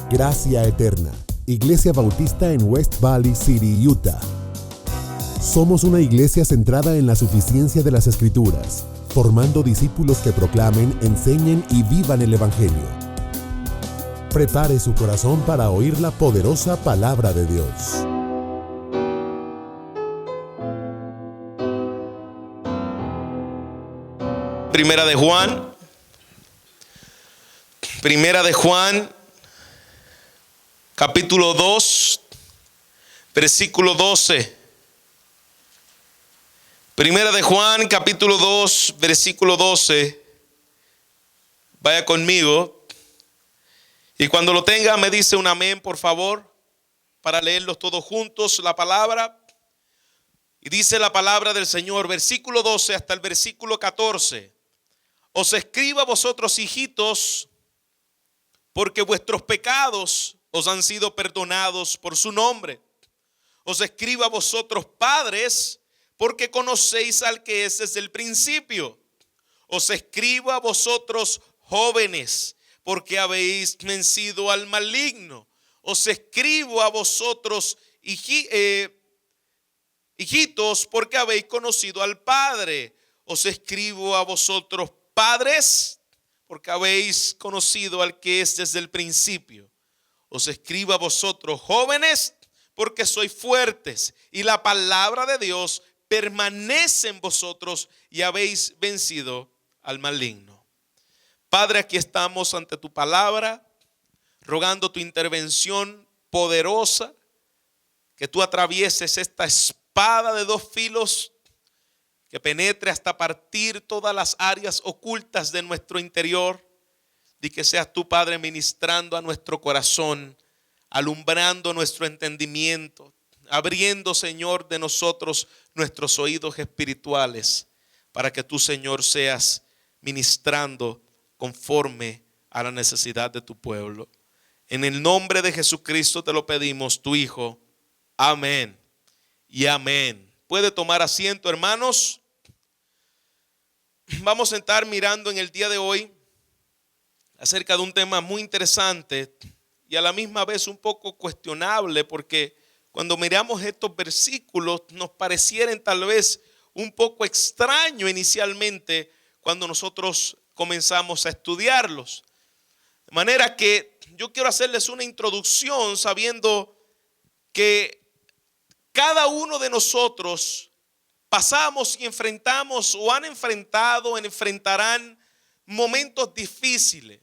Gracia Eterna, Iglesia Bautista en West Valley City, Utah. Somos una iglesia centrada en la suficiencia de las Escrituras, formando discípulos que proclamen, enseñen y vivan el Evangelio. Prepare su corazón para oír la poderosa palabra de Dios. Primera de Juan, capítulo 2, versículo 12. Primera de Juan, capítulo 2, versículo 12. Vaya conmigo. Y cuando lo tenga, me dice un amén, por favor, para leerlos todos juntos, la palabra. Y dice la palabra del Señor, versículo 12 hasta el versículo 14. Os escribo a vosotros, hijitos, porque vuestros pecados os han sido perdonados por su nombre. Os escribo a vosotros, padres, porque conocéis al que es desde el principio. Os escribo a vosotros, jóvenes, porque habéis vencido al maligno. Os escribo a vosotros, hijitos, porque habéis conocido al Padre. Os escribo a vosotros, padres, porque habéis conocido al que es desde el principio. Os escribo a vosotros, jóvenes, porque sois fuertes y la palabra de Dios permanece en vosotros y habéis vencido al maligno. Padre, aquí estamos ante tu palabra, rogando tu intervención poderosa, que tú atravieses esta espada de dos filos, que penetre hasta partir todas las áreas ocultas de nuestro interior, y que seas tú, Padre, ministrando a nuestro corazón, alumbrando nuestro entendimiento, abriendo, Señor, de nosotros nuestros oídos espirituales, para que tú, Señor, seas ministrando conforme a la necesidad de tu pueblo. En el nombre de Jesucristo te lo pedimos, tu Hijo. Amén y amén. Puede tomar asiento, hermanos. Vamos a estar mirando en el día de hoy acerca de un tema muy interesante y a la misma vez un poco cuestionable, porque cuando miramos estos versículos nos parecieran tal vez un poco extraño inicialmente cuando nosotros comenzamos a estudiarlos. De manera que yo quiero hacerles una introducción sabiendo que cada uno de nosotros pasamos y enfrentamos o han enfrentado, enfrentarán momentos difíciles.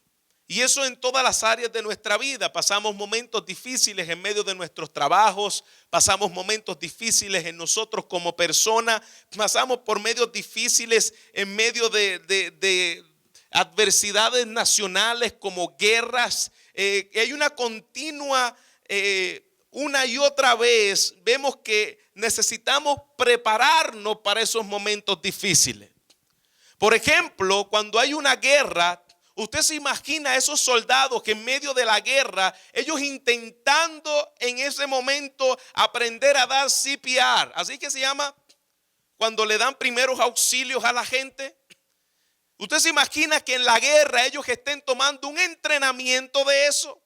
Y eso en todas las áreas de nuestra vida. Pasamos momentos difíciles en medio de nuestros trabajos, pasamos momentos difíciles en nosotros como personas, pasamos por medios difíciles en medio de adversidades nacionales como guerras. Hay una continua, una y otra vez vemos que necesitamos prepararnos para esos momentos difíciles. Por ejemplo, cuando hay una guerra, usted se imagina a esos soldados que en medio de la guerra, ellos intentando en ese momento aprender a dar CPR. Así que se llama cuando le dan primeros auxilios a la gente. Usted se imagina que en la guerra ellos estén tomando un entrenamiento de eso.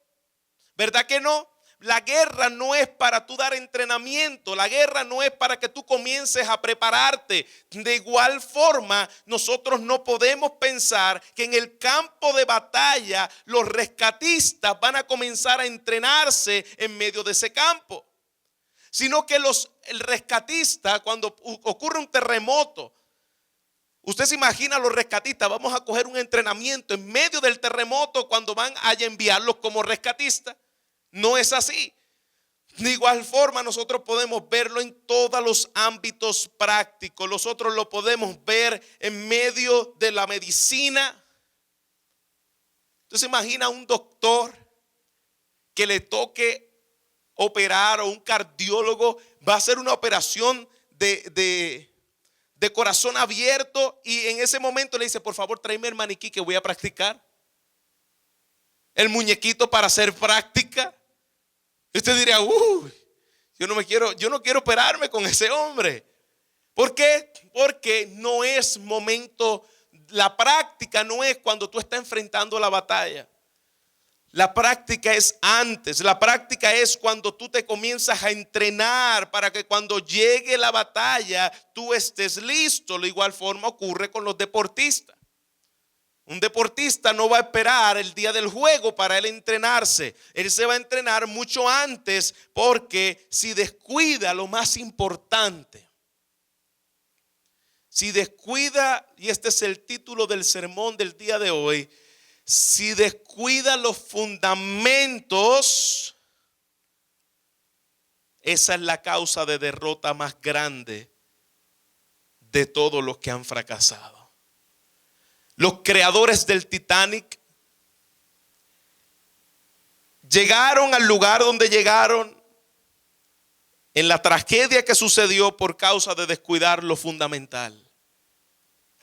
¿Verdad que no? La guerra no es para tú dar entrenamiento, la guerra no es para que tú comiences a prepararte. De igual forma, nosotros no podemos pensar que en el campo de batalla los rescatistas van a comenzar a entrenarse en medio de ese campo. Sino que el rescatista, cuando ocurre un terremoto, usted se imagina a los rescatistas, vamos a coger un entrenamiento en medio del terremoto cuando van a enviarlos como rescatistas. No es así. De igual forma nosotros podemos verlo en todos los ámbitos prácticos. Nosotros lo podemos ver en medio de la medicina. Usted se imagina a un doctor que le toque operar, o un cardiólogo va a hacer una operación de corazón abierto, y en ese momento le dice: por favor, tráeme el maniquí que voy a practicar, el muñequito para hacer práctica. Y usted diría: yo no quiero operarme con ese hombre. ¿Por qué? Porque no es momento, la práctica no es cuando tú estás enfrentando la batalla. La práctica es antes, la práctica es cuando tú te comienzas a entrenar para que cuando llegue la batalla tú estés listo. De igual forma ocurre con los deportistas. Un deportista no va a esperar el día del juego para él entrenarse. Él se va a entrenar mucho antes, porque si descuida lo más importante, si descuida, y este es el título del sermón del día de hoy, si descuida los fundamentos, esa es la causa de derrota más grande de todos los que han fracasado. Los creadores del Titanic llegaron al lugar donde llegaron en la tragedia que sucedió por causa de descuidar lo fundamental.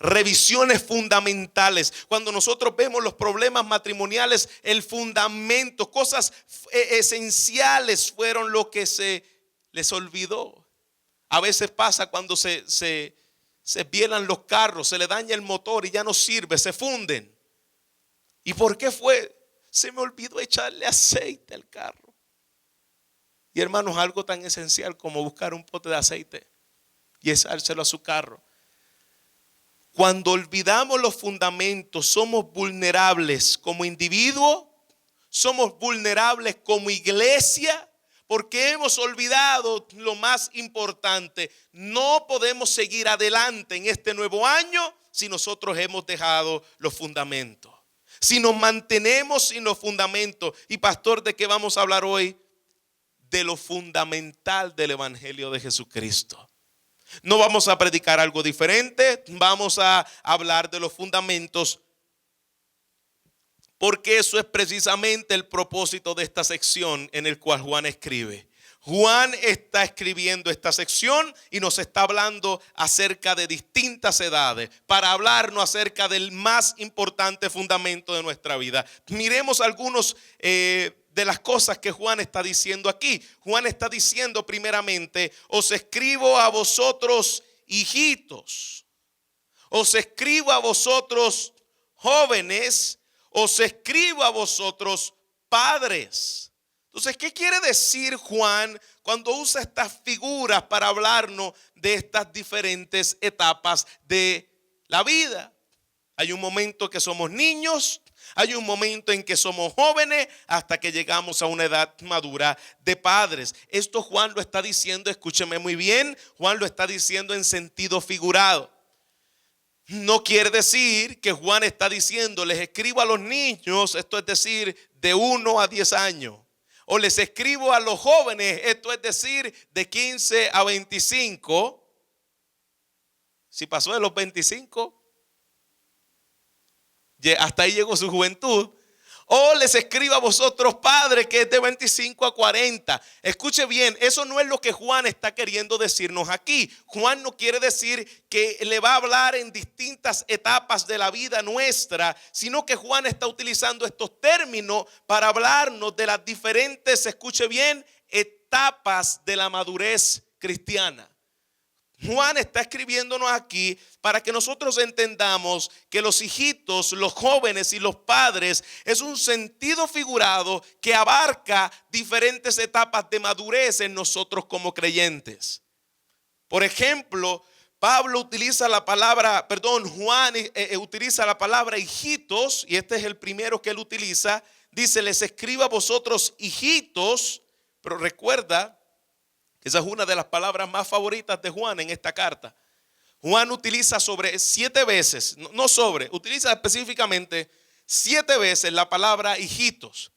Revisiones fundamentales. Cuando nosotros vemos los problemas matrimoniales, el fundamento, cosas esenciales fueron lo que se les olvidó. A veces pasa cuando se vielan los carros, se le daña el motor y ya no sirve, se funden. ¿Y por qué fue? Se me olvidó echarle aceite al carro. Y hermanos, algo tan esencial como buscar un pote de aceite y echárselo a su carro. Cuando olvidamos los fundamentos, somos vulnerables como individuo, somos vulnerables como iglesia, porque hemos olvidado lo más importante. No podemos seguir adelante en este nuevo año si nosotros hemos dejado los fundamentos. Si nos mantenemos sin los fundamentos. Y pastor, ¿de qué vamos a hablar hoy? De lo fundamental del Evangelio de Jesucristo. No vamos a predicar algo diferente, vamos a hablar de los fundamentos, porque eso es precisamente el propósito de esta sección en el cual Juan escribe. Juan está escribiendo esta sección y nos está hablando acerca de distintas edades, para hablarnos acerca del más importante fundamento de nuestra vida. Miremos algunos de las cosas que Juan está diciendo aquí. Juan está diciendo primeramente: os escribo a vosotros hijitos, os escribo a vosotros jóvenes, os escribo a vosotros padres. Entonces, ¿qué quiere decir Juan cuando usa estas figuras para hablarnos de estas diferentes etapas de la vida? Hay un momento que somos niños, hay un momento en que somos jóvenes, hasta que llegamos a una edad madura de padres. Esto Juan lo está diciendo, escúcheme muy bien, Juan lo está diciendo en sentido figurado. No quiere decir que Juan está diciendo: les escribo a los niños, esto es decir, de 1 a 10 años. O les escribo a los jóvenes, esto es decir, de 15 a 25. Si pasó de los 25, hasta ahí llegó su juventud. O les escribo a vosotros padres, que es de 25 a 40. Escuche bien, eso no es lo que Juan está queriendo decirnos aquí. Juan no quiere decir que le va a hablar en distintas etapas de la vida nuestra, sino que Juan está utilizando estos términos para hablarnos de las diferentes, escuche bien, etapas de la madurez cristiana. Juan está escribiéndonos aquí para que nosotros entendamos que los hijitos, los jóvenes y los padres es un sentido figurado que abarca diferentes etapas de madurez en nosotros como creyentes. Por ejemplo, Juan utiliza la palabra hijitos, y este es el primero que él utiliza. Dice: les escribo a vosotros hijitos, pero recuerda, esa es una de las palabras más favoritas de Juan en esta carta. Juan utiliza sobre 7 veces, utiliza específicamente 7 veces la palabra hijitos.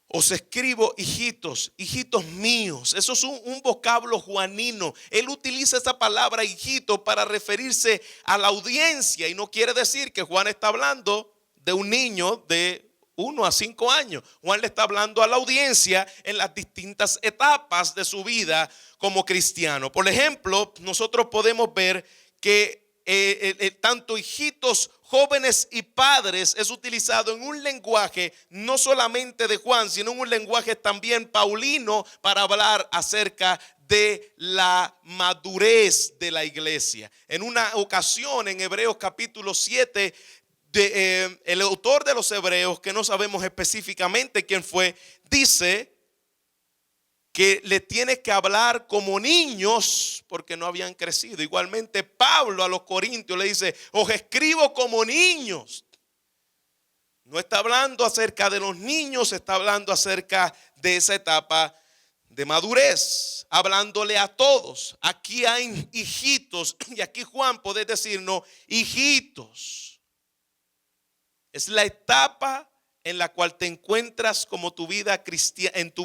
Os escribo hijitos, hijitos míos. Eso es un vocablo juanino. Él utiliza esa palabra hijito para referirse a la audiencia, y no quiere decir que Juan está hablando de un niño de 1 a 5 años. Juan le está hablando a la audiencia en las distintas etapas de su vida como cristiano. Por ejemplo, nosotros podemos ver que tanto hijitos, jóvenes y padres es utilizado en un lenguaje no solamente de Juan, sino en un lenguaje también paulino, para hablar acerca de la madurez de la iglesia. En una ocasión, en Hebreos capítulo 7, el autor de los Hebreos, que no sabemos específicamente quién fue, dice que le tiene que hablar como niños porque no habían crecido. Igualmente Pablo a los Corintios le dice, os escribo como niños. No está hablando acerca de los niños, está hablando acerca de esa etapa de madurez, hablándole a todos. Aquí hay hijitos, y aquí Juan puede decirnos hijitos. Es la etapa en la cual te encuentras como en tu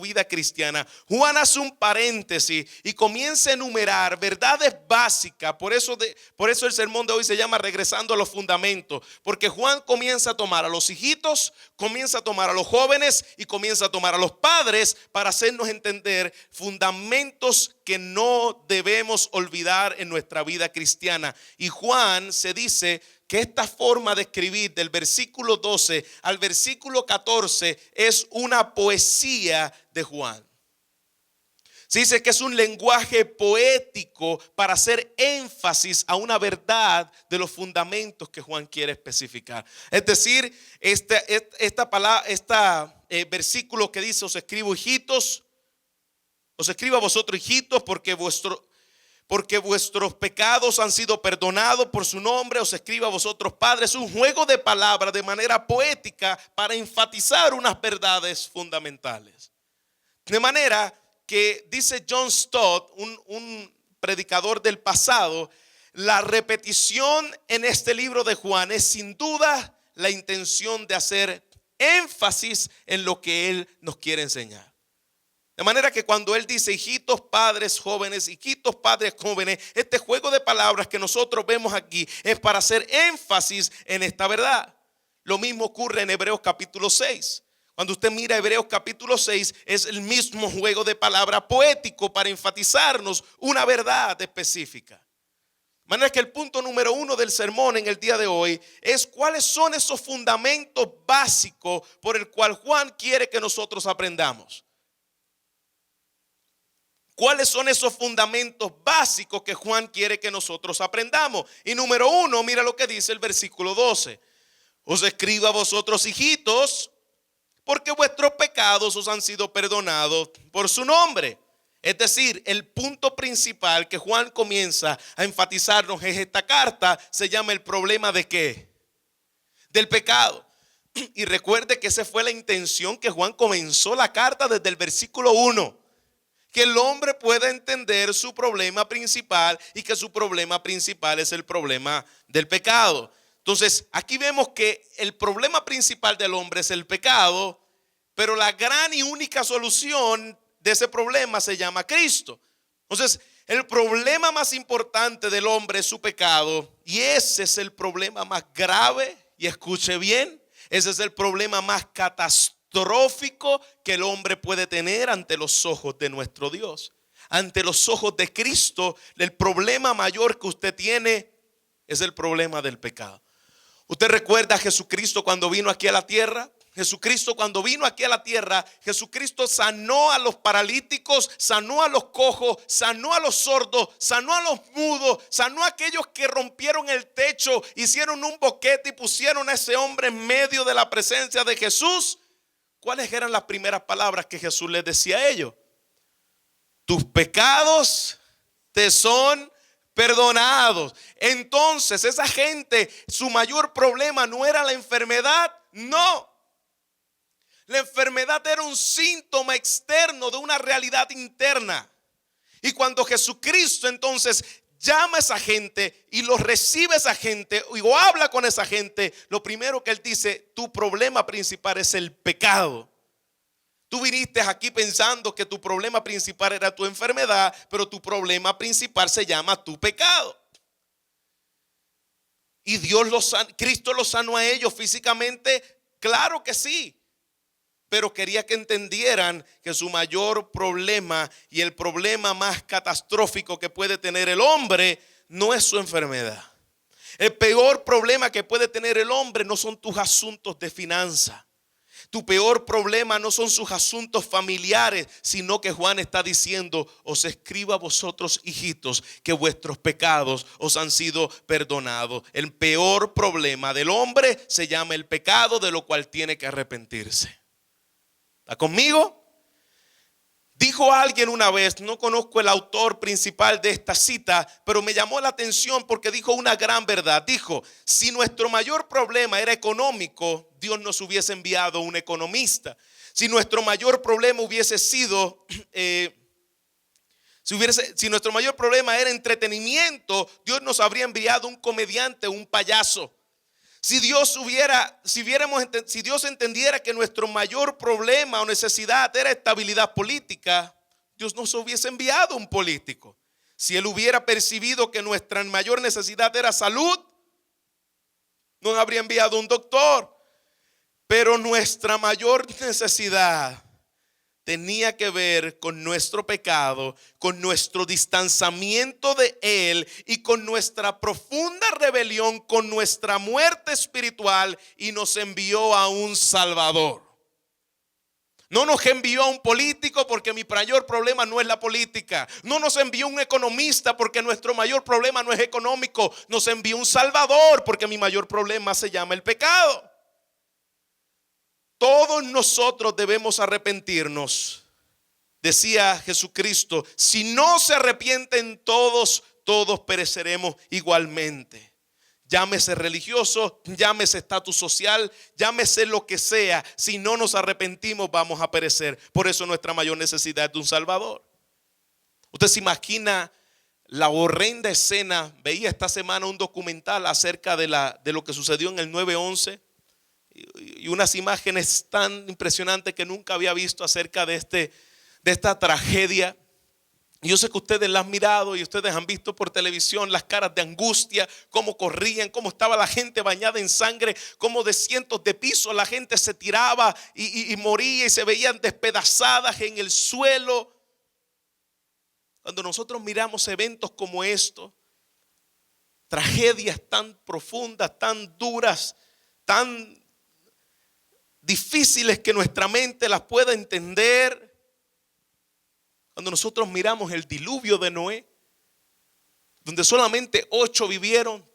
vida cristiana. Juan hace un paréntesis y comienza a enumerar verdades básicas. Por eso el sermón de hoy se llama Regresando a los Fundamentos, porque Juan comienza a tomar a los hijitos, comienza a tomar a los jóvenes y comienza a tomar a los padres para hacernos entender fundamentos que no debemos olvidar en nuestra vida cristiana. Y Juan se dice que esta forma de escribir del versículo 12 al versículo 14 es una poesía de Juan. Se dice que es un lenguaje poético para hacer énfasis a una verdad de los fundamentos que Juan quiere especificar. Es decir, versículo que dice, os escribo a vosotros hijitos, porque vuestros pecados han sido perdonados por su nombre, os escribo a vosotros padres. Es un juego de palabras de manera poética para enfatizar unas verdades fundamentales. De manera que dice John Stott, un predicador del pasado, la repetición en este libro de Juan es sin duda la intención de hacer énfasis en lo que él nos quiere enseñar. De manera que cuando él dice hijitos, padres, jóvenes, hijitos, padres, jóvenes, este juego de palabras que nosotros vemos aquí es para hacer énfasis en esta verdad. Lo mismo ocurre en Hebreos capítulo 6. Cuando usted mira Hebreos capítulo 6, es el mismo juego de palabras poético para enfatizarnos una verdad específica. De manera que el punto número 1 del sermón en el día de hoy es cuáles son esos fundamentos básicos por el cual Juan quiere que nosotros aprendamos. ¿Cuáles son esos fundamentos básicos que Juan quiere que nosotros aprendamos? Y número 1, mira lo que dice el versículo 12. Os escribo a vosotros hijitos, porque vuestros pecados os han sido perdonados por su nombre. Es decir, el punto principal que Juan comienza a enfatizarnos en esta carta se llama el problema de ¿qué? Del pecado. Y recuerde que esa fue la intención que Juan comenzó la carta desde el versículo 1. Que el hombre pueda entender su problema principal y que su problema principal es el problema del pecado. Entonces, aquí vemos que el problema principal del hombre es el pecado, pero la gran y única solución de ese problema se llama Cristo. Entonces, el problema más importante del hombre es su pecado, y ese es el problema más grave, y escuche bien, ese es el problema más catastrófico que el hombre puede tener ante los ojos de nuestro Dios. Ante los ojos de Cristo, el problema mayor que usted tiene es el problema del pecado. ¿Usted recuerda a Jesucristo cuando vino aquí a la tierra? Jesucristo sanó a los paralíticos, sanó a los cojos, sanó a los sordos, sanó a los mudos, sanó a aquellos que rompieron el techo, hicieron un boquete y pusieron a ese hombre en medio de la presencia de Jesús. ¿Cuáles eran las primeras palabras que Jesús les decía a ellos? Tus pecados te son perdonados. Entonces esa gente, su mayor problema no era la enfermedad, no. La enfermedad era un síntoma externo de una realidad interna. Y cuando Jesucristo entonces llama a esa gente y los recibe esa gente o habla con esa gente, lo primero que él dice, tu problema principal es el pecado. Tú viniste aquí pensando que tu problema principal era tu enfermedad, pero tu problema principal se llama tu pecado. Y Cristo los sanó a ellos físicamente, claro que sí. Pero quería que entendieran que su mayor problema y el problema más catastrófico que puede tener el hombre no es su enfermedad. El peor problema que puede tener el hombre no son tus asuntos de finanzas. Tu peor problema no son sus asuntos familiares, sino que Juan está diciendo: os escribo a vosotros, hijitos, que vuestros pecados os han sido perdonados. El peor problema del hombre se llama el pecado, de lo cual tiene que arrepentirse. ¿Está conmigo? Dijo alguien una vez, no conozco el autor principal de esta cita, pero me llamó la atención porque dijo una gran verdad. Dijo: si nuestro mayor problema era económico, Dios nos hubiese enviado un economista. Si nuestro mayor problema hubiese sido, si nuestro mayor problema era entretenimiento, Dios nos habría enviado un comediante, un payaso. Si Dios entendiera que nuestro mayor problema o necesidad era estabilidad política, Dios nos hubiese enviado un político. Si Él hubiera percibido que nuestra mayor necesidad era salud, nos habría enviado un doctor. Pero nuestra mayor necesidad tenía que ver con nuestro pecado, con nuestro distanciamiento de Él y con nuestra profunda rebelión, con nuestra muerte espiritual, y nos envió a un Salvador. No nos envió a un político, porque mi mayor problema no es la política. No nos envió un economista, porque nuestro mayor problema no es económico. Nos envió un Salvador, porque mi mayor problema se llama el pecado. Todos nosotros debemos arrepentirnos. Decía Jesucristo: si no se arrepienten todos pereceremos igualmente. Llámese religioso, llámese estatus social, llámese lo que sea. Si no nos arrepentimos, vamos a perecer. Por eso nuestra mayor necesidad es de un Salvador. Usted se imagina la horrenda escena. Veía esta semana un documental acerca de lo que sucedió en el 9/11. Y unas imágenes tan impresionantes que nunca había visto acerca de esta tragedia. Y yo sé que ustedes la han mirado y ustedes han visto por televisión las caras de angustia, cómo corrían, cómo estaba la gente bañada en sangre, cómo de cientos de pisos la gente se tiraba y moría y se veían despedazadas en el suelo. Cuando nosotros miramos eventos como estos, tragedias tan profundas, tan duras, tan difíciles que nuestra mente las pueda entender. Cuando nosotros miramos el diluvio de Noé, donde solamente 8 vivieron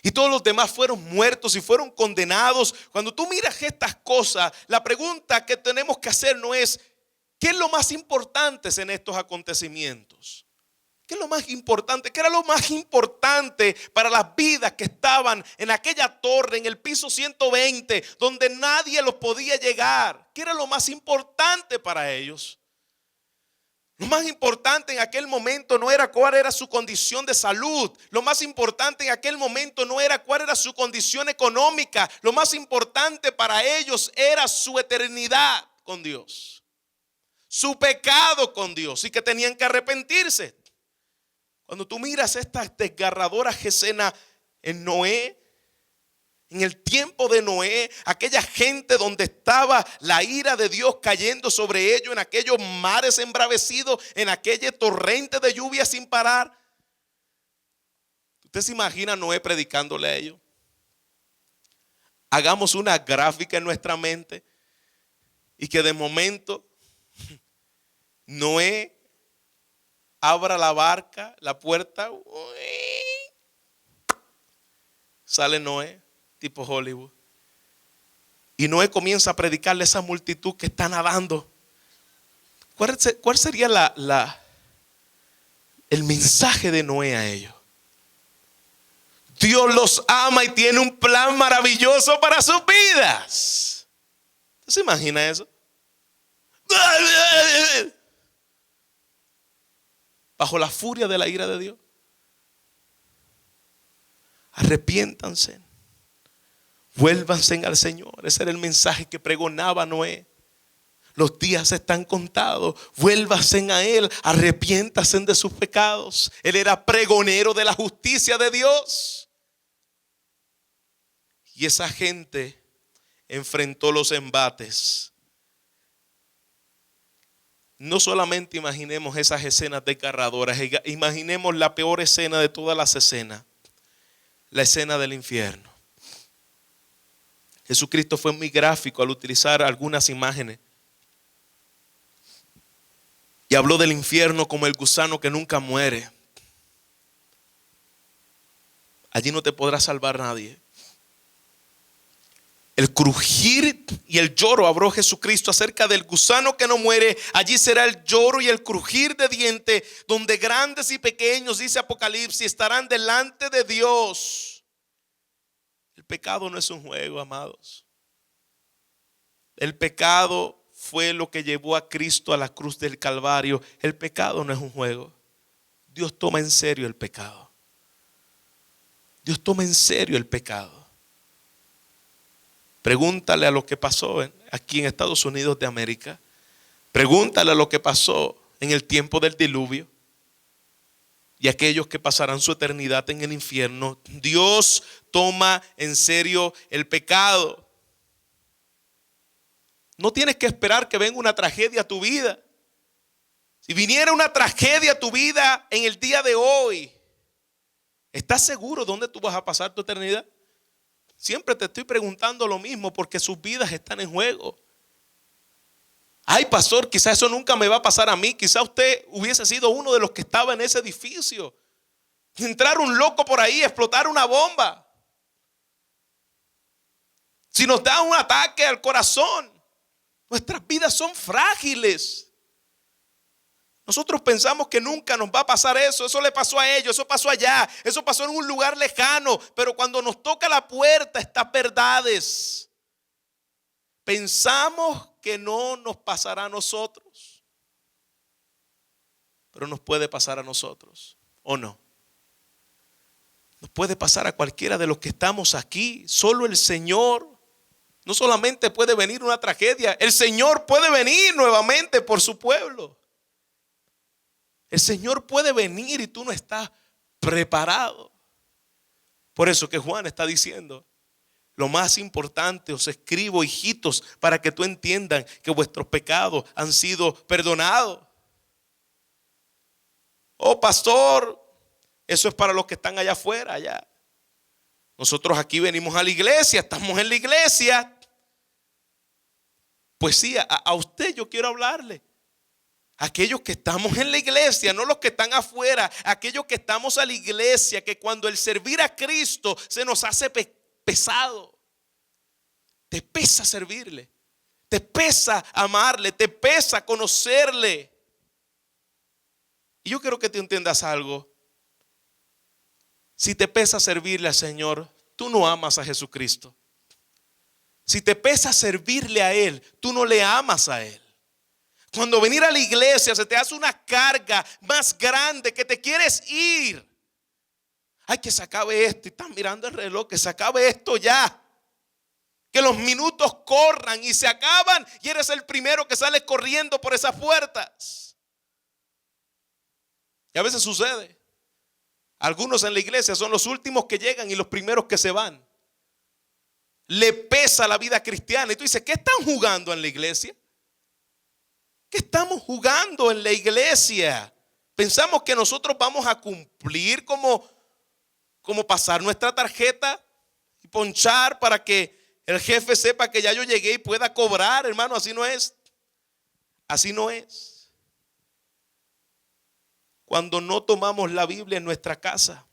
y todos los demás fueron muertos y fueron condenados. Cuando tú miras estas cosas, la pregunta que tenemos que hacer no es: ¿qué es lo más importante en estos acontecimientos? ¿Qué es lo más importante? ¿Qué era lo más importante para las vidas que estaban en aquella torre, en el piso 120, donde nadie los podía llegar? ¿Qué era lo más importante para ellos? Lo más importante en aquel momento no era cuál era su condición de salud. Lo más importante en aquel momento no era cuál era su condición económica. Lo más importante para ellos era su eternidad con Dios, su pecado con Dios, y que tenían que arrepentirse. Cuando tú miras estas desgarradoras escenas en Noé, en el tiempo de Noé, aquella gente donde estaba la ira de Dios cayendo sobre ellos, en aquellos mares embravecidos, en aquella torrente de lluvia sin parar. ¿Usted se imagina a Noé predicándole a ellos? Hagamos una gráfica en nuestra mente y que de momento Noé abra la barca, la puerta, sale Noé, tipo Hollywood, y Noé comienza a predicarle a esa multitud que está nadando. ¿Cuál sería el mensaje de Noé a ellos? Dios los ama y tiene un plan maravilloso para sus vidas. ¿Usted se imagina eso? Bajo la furia de la ira de Dios. Arrepiéntanse, vuélvanse al Señor. Ese era el mensaje que pregonaba Noé. Los días están contados, vuélvanse a Él, arrepiéntanse de sus pecados. Él era pregonero de la justicia de Dios. Y esa gente enfrentó los embates. No solamente imaginemos esas escenas desgarradoras, imaginemos la peor escena de todas las escenas, la escena del infierno. Jesucristo fue muy gráfico al utilizar algunas imágenes. Y habló del infierno como el gusano que nunca muere. Allí no te podrá salvar nadie. El crujir y el lloro habló Jesucristo acerca del gusano que no muere. Allí será el lloro y el crujir de dientes, donde grandes y pequeños, dice Apocalipsis, estarán delante de Dios. El pecado no es un juego, amados. El pecado fue lo que llevó a Cristo a la cruz del Calvario. El pecado no es un juego. Dios toma en serio el pecado. Dios toma en serio el pecado. Pregúntale a lo que pasó aquí en Estados Unidos de América. Pregúntale a lo que pasó en el tiempo del diluvio. Y aquellos que pasarán su eternidad en el infierno. Dios toma en serio el pecado. No tienes que esperar que venga una tragedia a tu vida. Si viniera una tragedia a tu vida en el día de hoy, ¿estás seguro dónde tú vas a pasar tu eternidad? Siempre te estoy preguntando lo mismo porque sus vidas están en juego. Ay, pastor, quizás eso nunca me va a pasar a mí. Quizás usted hubiese sido uno de los que estaba en ese edificio. Entrar un loco por ahí, explotar una bomba. Si nos da un ataque al corazón, nuestras vidas son frágiles. Nosotros pensamos que nunca nos va a pasar eso. Eso le pasó a ellos, eso pasó allá, eso pasó en un lugar lejano. Pero cuando nos toca la puerta, estas verdades, pensamos que no nos pasará a nosotros. Pero nos puede pasar a nosotros, ¿o no? Nos puede pasar a cualquiera de los que estamos aquí. Solo el Señor. No solamente puede venir una tragedia, el Señor puede venir nuevamente por su pueblo. El Señor puede venir y tú no estás preparado. Por eso que Juan está diciendo, lo más importante, os escribo, hijitos, para que tú entiendan que vuestros pecados han sido perdonados. Oh, pastor, eso es para los que están allá afuera, allá. Nosotros aquí venimos a la iglesia, estamos en la iglesia. Pues sí, a usted yo quiero hablarle. Aquellos que estamos en la iglesia, no los que están afuera, aquellos que estamos a la iglesia, que cuando el servir a Cristo se nos hace pesado. Te pesa servirle, te pesa amarle, te pesa conocerle. Y yo quiero que te entiendas algo. Si te pesa servirle al Señor, tú no amas a Jesucristo. Si te pesa servirle a Él, tú no le amas a Él. Cuando venir a la iglesia se te hace una carga más grande que te quieres ir. Ay, que se acabe esto. Y estás mirando el reloj, que se acabe esto ya. Que los minutos corran y se acaban y eres el primero que sale corriendo por esas puertas. Y a veces sucede. Algunos en la iglesia son los últimos que llegan y los primeros que se van. Le pesa la vida cristiana. Y tú dices, ¿qué están jugando en la iglesia? ¿Qué estamos jugando en la iglesia? Pensamos que nosotros vamos a cumplir como pasar nuestra tarjeta y ponchar para que el jefe sepa que ya yo llegué y pueda cobrar. Hermano, así no es. Así no es. Cuando no tomamos la Biblia en nuestra casa.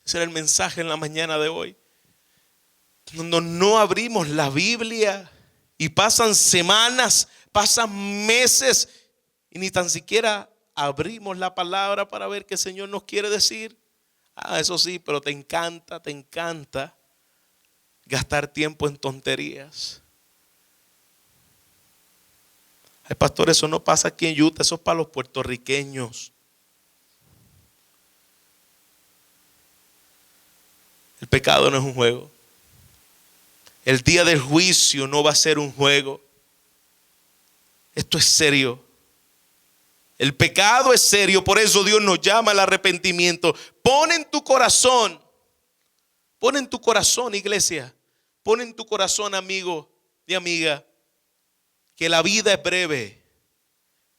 Ese era el mensaje en la mañana de hoy. Cuando no abrimos la Biblia y pasan semanas, pasan meses y ni tan siquiera abrimos la palabra para ver qué el Señor nos quiere decir. Eso sí, pero te encanta gastar tiempo en tonterías. Ay, pastor, eso no pasa aquí en Utah, eso es para los puertorriqueños. El pecado no es un juego. El día del juicio no va a ser un juego. Esto es serio. El pecado es serio, por eso Dios nos llama al arrepentimiento. Pon en tu corazón, iglesia, pon en tu corazón, amigo y amiga, que la vida es breve.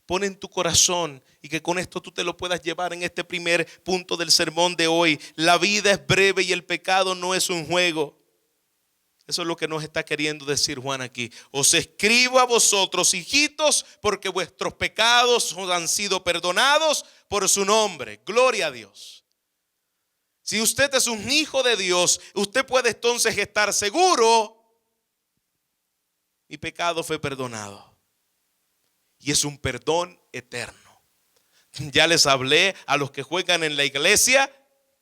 Pon en tu corazón y que con esto tú te lo puedas llevar en este primer punto del sermón de hoy. La vida es breve y el pecado no es un juego. Eso es lo que nos está queriendo decir Juan aquí. Os escribo a vosotros, hijitos, porque vuestros pecados os han sido perdonados por su nombre. Gloria a Dios. Si usted es un hijo de Dios, usted puede entonces estar seguro: mi pecado fue perdonado. Y es un perdón eterno. Ya les hablé a los que juegan en la iglesia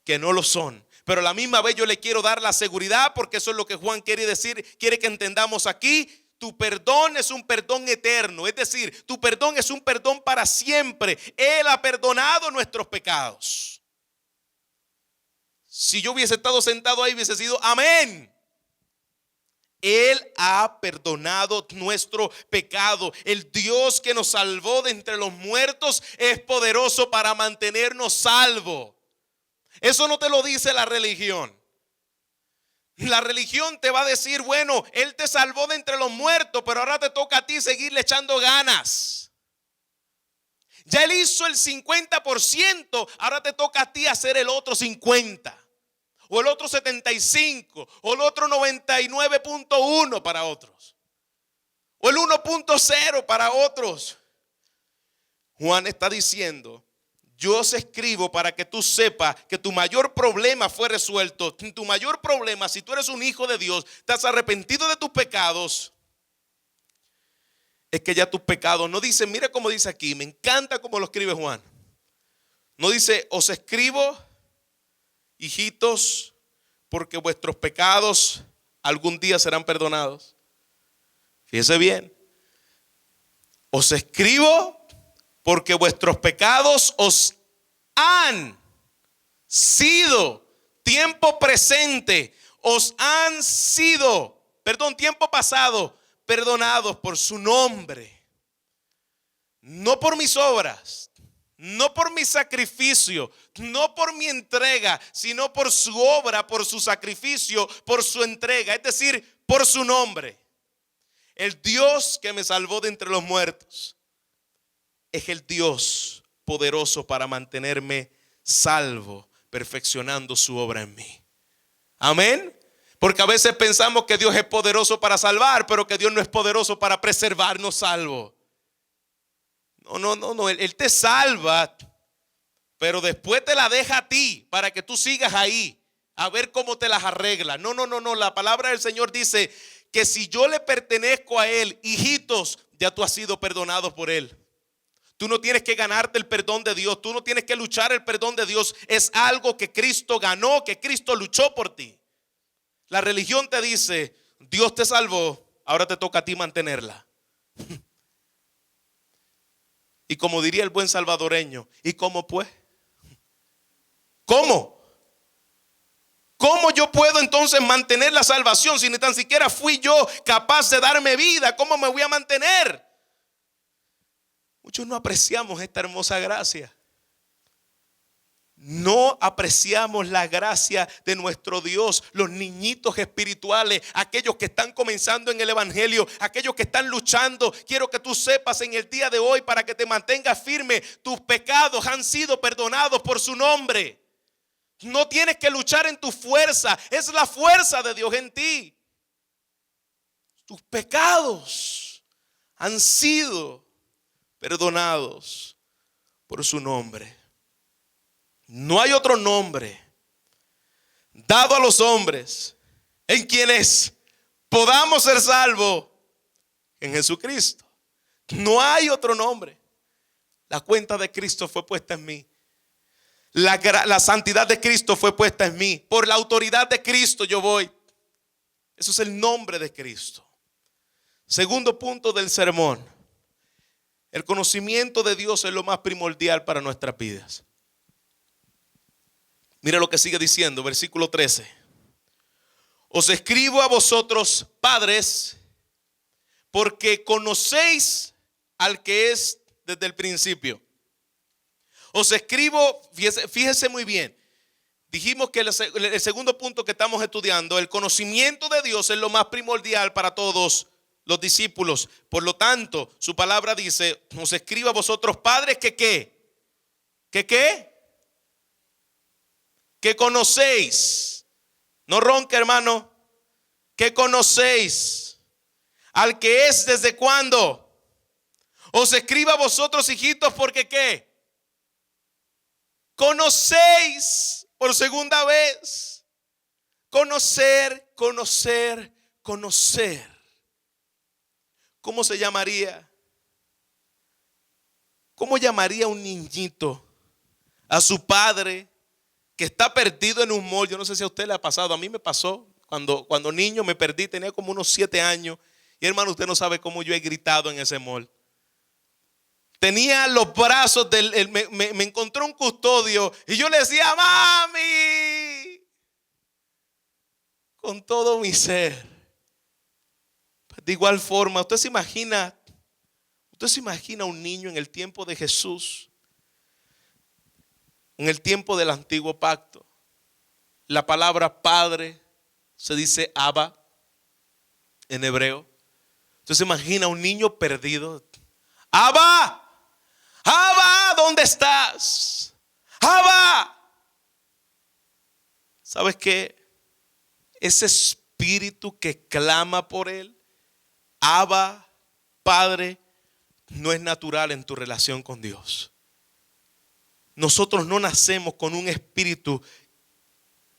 que no lo son. Pero a la misma vez yo le quiero dar la seguridad, porque eso es lo que Juan quiere decir, quiere que entendamos aquí. Tu perdón es un perdón eterno, es decir, tu perdón es un perdón para siempre. Él ha perdonado nuestros pecados. Si yo hubiese estado sentado ahí, hubiese sido amén. Él ha perdonado nuestro pecado. El Dios que nos salvó de entre los muertos es poderoso para mantenernos salvos. Eso no te lo dice la religión. La religión te va a decir: bueno, Él te salvó de entre los muertos, pero ahora te toca a ti seguirle echando ganas. Ya Él hizo el 50%, ahora te toca a ti hacer el otro 50%, o el otro 75%, o el otro 99.1% para otros, o el 1.0 para otros. Juan está diciendo: yo os escribo para que tú sepas que tu mayor problema fue resuelto. Tu mayor problema, si tú eres un hijo de Dios, estás arrepentido de tus pecados, es que ya tus pecados, no dice, mira cómo dice aquí, me encanta cómo lo escribe Juan. No dice: os escribo, hijitos, porque vuestros pecados algún día serán perdonados. Fíjese bien. Os escribo porque vuestros pecados os han sido, tiempo presente, os han sido, tiempo pasado, perdonados por su nombre. No por mis obras, no por mi sacrificio, no por mi entrega, sino por su obra, por su sacrificio, por su entrega, es decir, por su nombre. El Dios que me salvó de entre los muertos es el Dios poderoso para mantenerme salvo, perfeccionando su obra en mí. Amén. Porque a veces pensamos que Dios es poderoso para salvar, pero que Dios no es poderoso para preservarnos salvos. No. Él te salva, pero después te la deja a ti para que tú sigas ahí a ver cómo te las arregla. No. La palabra del Señor dice que si yo le pertenezco a Él, hijitos, ya tú has sido perdonado por Él. Tú no tienes que ganarte el perdón de Dios. Tú no tienes que luchar el perdón de Dios. Es algo que Cristo ganó, que Cristo luchó por ti. La religión te dice: Dios te salvó, ahora te toca a ti mantenerla. Y como diría el buen salvadoreño: ¿y cómo pues? ¿Cómo? ¿Cómo yo puedo entonces mantener la salvación si ni tan siquiera fui yo capaz de darme vida? ¿Cómo me voy a mantener? Muchos no apreciamos esta hermosa gracia. No apreciamos la gracia de nuestro Dios. Los niñitos espirituales, aquellos que están comenzando en el evangelio, aquellos que están luchando, quiero que tú sepas en el día de hoy, para que te mantengas firme: tus pecados han sido perdonados por su nombre. No tienes que luchar en tu fuerza, es la fuerza de Dios en ti. Tus pecados han sido perdonados por su nombre. No hay otro nombre dado a los hombres en quienes podamos ser salvos en Jesucristo. No hay otro nombre. La cuenta de Cristo fue puesta en mí. La santidad de Cristo fue puesta en mí. Por la autoridad de Cristo yo voy. Eso es el nombre de Cristo. Segundo punto del sermón: el conocimiento de Dios es lo más primordial para nuestras vidas. Mira lo que sigue diciendo, versículo 13. Os escribo a vosotros, padres, porque conocéis al que es desde el principio. Os escribo, fíjese muy bien. Dijimos que el segundo punto que estamos estudiando, el conocimiento de Dios, es lo más primordial para todos los discípulos. Por lo tanto, su palabra dice: os escribo a vosotros, padres, que ¿qué? ¿Que qué? Que conocéis. No ronque, hermano. que conocéis, al que es desde cuándo. Os escribo a vosotros, hijitos, porque ¿qué? Conocéis por segunda vez. Conocer, conocer, conocer. ¿Cómo se llamaría? ¿Cómo llamaría un niñito a su padre que está perdido en un mall? Yo no sé si a usted le ha pasado, a mí me pasó. Cuando niño me perdí, tenía como unos 7 años. Y hermano, usted no sabe cómo yo he gritado en ese mall. Tenía los brazos me encontró un custodio y yo le decía, mami, con todo mi ser. De igual forma, usted se imagina un niño en el tiempo de Jesús, en el tiempo del antiguo pacto. La palabra padre se dice Abba en hebreo. Usted se imagina un niño perdido. Abba, Abba, ¿dónde estás? Abba. ¿Sabes qué? Ese espíritu que clama por él, Abba, Padre, no es natural en tu relación con Dios. Nosotros no nacemos con un espíritu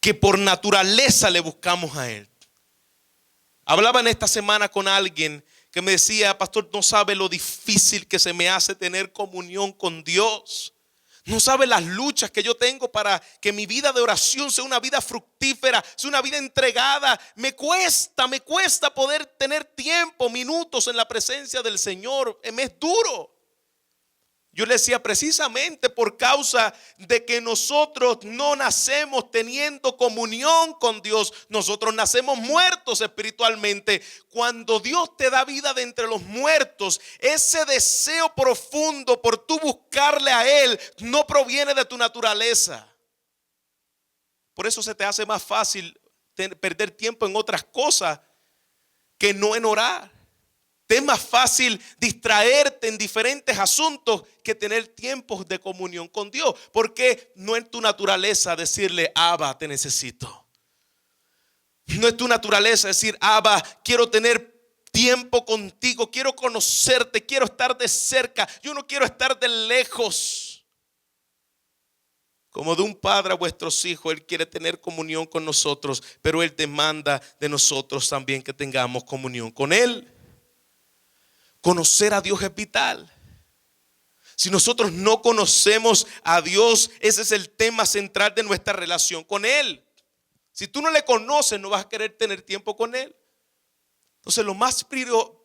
que por naturaleza le buscamos a Él. Hablaba en esta semana con alguien que me decía, pastor, no sabe lo difícil que se me hace tener comunión con Dios. No sabe las luchas que yo tengo para que mi vida de oración sea una vida fructífera, sea una vida entregada. Me cuesta poder tener tiempo, minutos en la presencia del Señor. Me es duro. Yo le decía, precisamente por causa de que nosotros no nacemos teniendo comunión con Dios, nosotros nacemos muertos espiritualmente. Cuando Dios te da vida de entre los muertos, ese deseo profundo por tú buscarle a Él no proviene de tu naturaleza. Por eso se te hace más fácil perder tiempo en otras cosas que no en orar. Te es más fácil distraerte en diferentes asuntos que tener tiempos de comunión con Dios. Porque no es tu naturaleza decirle, Abba, te necesito. No es tu naturaleza decir, Abba, quiero tener tiempo contigo, quiero conocerte, quiero estar de cerca, yo no quiero estar de lejos. Como de un padre a vuestros hijos, Él quiere tener comunión con nosotros, pero Él demanda de nosotros también que tengamos comunión con Él. Conocer a Dios es vital. Si nosotros no conocemos a Dios, ese es el tema central de nuestra relación con Él. Si tú no le conoces, no vas a querer tener tiempo con Él. Entonces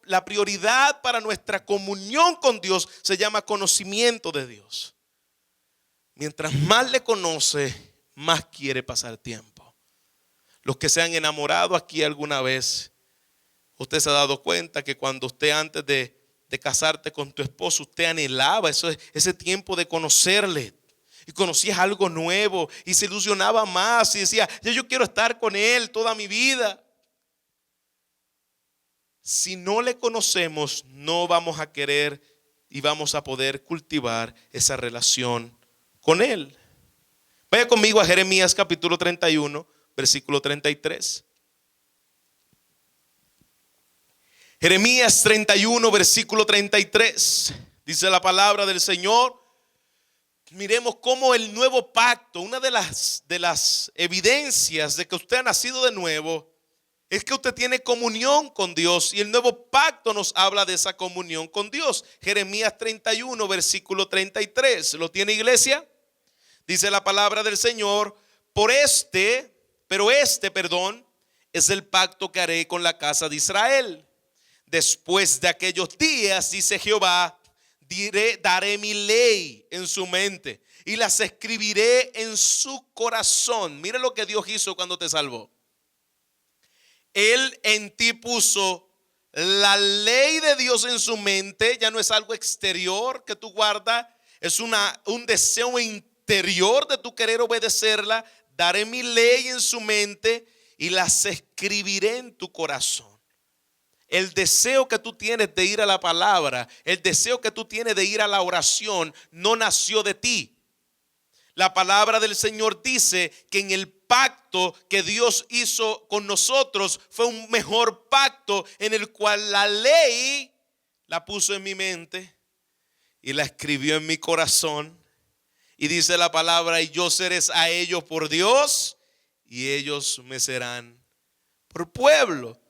la prioridad para nuestra comunión con Dios se llama conocimiento de Dios. Mientras más le conoce, más quiere pasar tiempo. Los que se han enamorado aquí alguna vez, usted se ha dado cuenta que cuando usted antes de casarte con tu esposo, usted anhelaba ese tiempo de conocerle. Y conocías algo nuevo y se ilusionaba más y decía, yo quiero estar con él toda mi vida. Si no le conocemos, no vamos a querer y vamos a poder cultivar esa relación con él. Vaya conmigo a Jeremías capítulo 31, versículo 33. Jeremías 31, versículo 33. Dice la palabra del Señor. Miremos cómo el nuevo pacto, una de las evidencias de que usted ha nacido de nuevo, es que usted tiene comunión con Dios. Y el nuevo pacto nos habla de esa comunión con Dios. Jeremías 31, versículo 33. ¿Lo tiene, iglesia? Dice la palabra del Señor. Pero este es el pacto que haré con la casa de Israel. Después de aquellos días, dice Jehová, daré mi ley en su mente y las escribiré en su corazón. Mire lo que Dios hizo cuando te salvó. Él en ti puso la ley de Dios en su mente. Ya no es algo exterior que tú guardas, es un deseo interior de tu querer obedecerla. Daré mi ley en su mente y las escribiré en tu corazón. El deseo que tú tienes de ir a la palabra, el deseo que tú tienes de ir a la oración, no nació de ti. La palabra del Señor dice que en el pacto que Dios hizo con nosotros fue un mejor pacto en el cual la ley la puso en mi mente y la escribió en mi corazón. Y dice la palabra: y yo seré a ellos por Dios y ellos me serán por pueblo.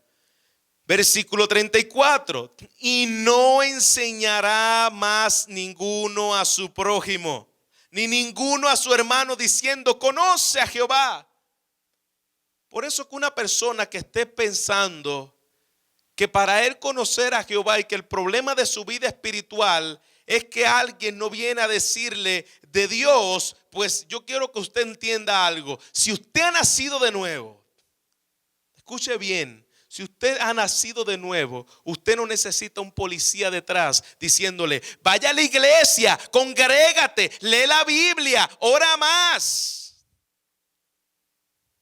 Versículo 34. Y no enseñará más ninguno a su prójimo, ni ninguno a su hermano, diciendo: conoce a Jehová. Por eso que una persona que esté pensando que para él conocer a Jehová y que el problema de su vida espiritual es que alguien no viene a decirle de Dios, pues yo quiero que usted entienda algo. Si usted ha nacido de nuevo, escuche bien, si usted ha nacido de nuevo, usted no necesita un policía detrás diciéndole: vaya a la iglesia, congrégate, lee la Biblia, ora más.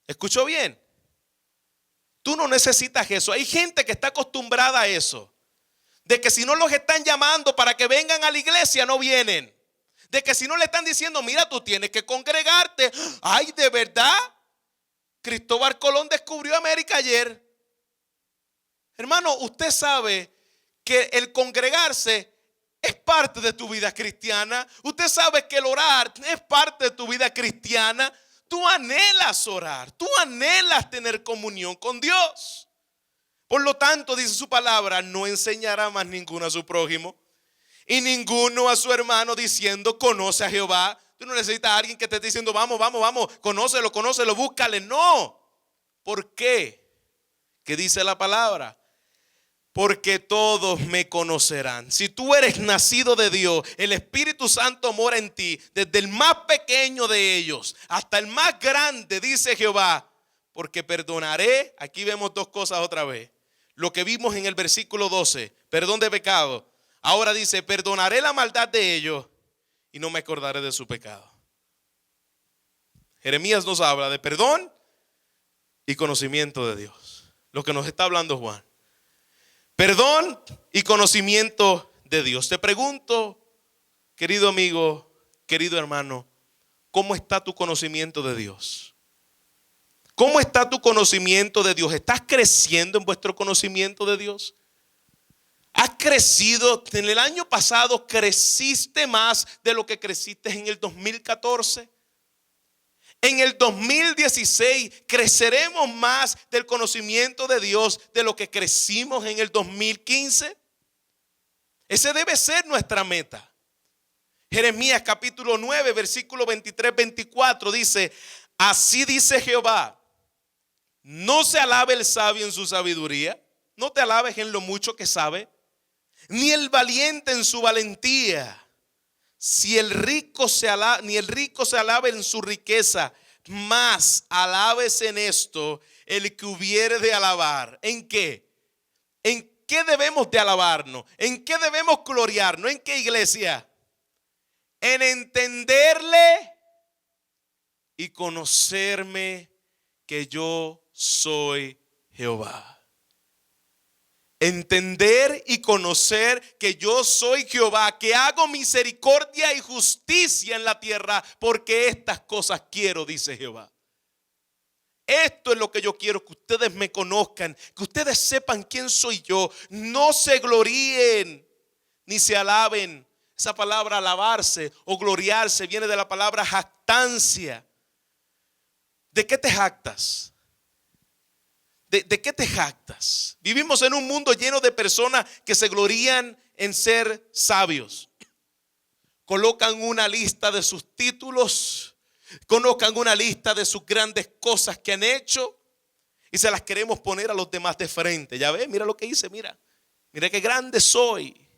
¿Escuchó bien? Tú no necesitas eso. Hay gente que está acostumbrada a eso, de que si no los están llamando para que vengan a la iglesia, no vienen. De que si no le están diciendo: mira, tú tienes que congregarte. Ay, ¿de verdad? Cristóbal Colón descubrió América ayer. Hermano, usted sabe que el congregarse es parte de tu vida cristiana. Usted sabe que el orar es parte de tu vida cristiana. Tú anhelas orar, tú anhelas tener comunión con Dios. Por lo tanto, dice su palabra: no enseñará más ninguno a su prójimo y ninguno a su hermano, diciendo: conoce a Jehová. Tú no necesitas a alguien que te esté diciendo: vamos, conócelo, búscale. No. ¿Por qué? ¿Qué dice la palabra? Porque todos me conocerán. Si tú eres nacido de Dios, el Espíritu Santo mora en ti, desde el más pequeño de ellos hasta el más grande, dice Jehová. Porque perdonaré, aquí vemos dos cosas otra vez. Lo que vimos en el versículo 12, perdón de pecado. Ahora dice: perdonaré la maldad de ellos y no me acordaré de su pecado. Jeremías nos habla de perdón y conocimiento de Dios. Lo que nos está hablando Juan. Perdón y conocimiento de Dios. Te pregunto, querido amigo, querido hermano, ¿cómo está tu conocimiento de Dios? ¿Cómo está tu conocimiento de Dios? ¿Estás creciendo en vuestro conocimiento de Dios? ¿Has crecido? En el año pasado creciste más de lo que creciste en el 2014. En el 2016 creceremos más del conocimiento de Dios de lo que crecimos en el 2015. Ese debe ser nuestra meta. Jeremías capítulo 9, versículo 23-24 dice: así dice Jehová, no se alabe el sabio en su sabiduría, no te alabes en lo mucho que sabe, ni el valiente en su valentía. Si el rico ni el rico se alabe en su riqueza, más alábese en esto el que hubiere de alabar. ¿En qué? ¿En qué debemos de alabarnos? ¿En qué debemos gloriarnos? ¿En qué, iglesia? En entenderle y conocerme, que yo soy Jehová. Entender y conocer que yo soy Jehová, que hago misericordia y justicia en la tierra, porque estas cosas quiero, dice Jehová. Esto es lo que yo quiero, que ustedes me conozcan, que ustedes sepan quién soy yo. No se gloríen ni se alaben. Esa palabra alabarse o gloriarse viene de la palabra jactancia. ¿De qué te jactas? ¿De qué te jactas? Vivimos en un mundo lleno de personas que se glorían en ser sabios. Colocan una lista de sus títulos, colocan una lista de sus grandes cosas que han hecho y se las queremos poner a los demás de frente. Ya ves, mira lo que hice, mira qué grande soy.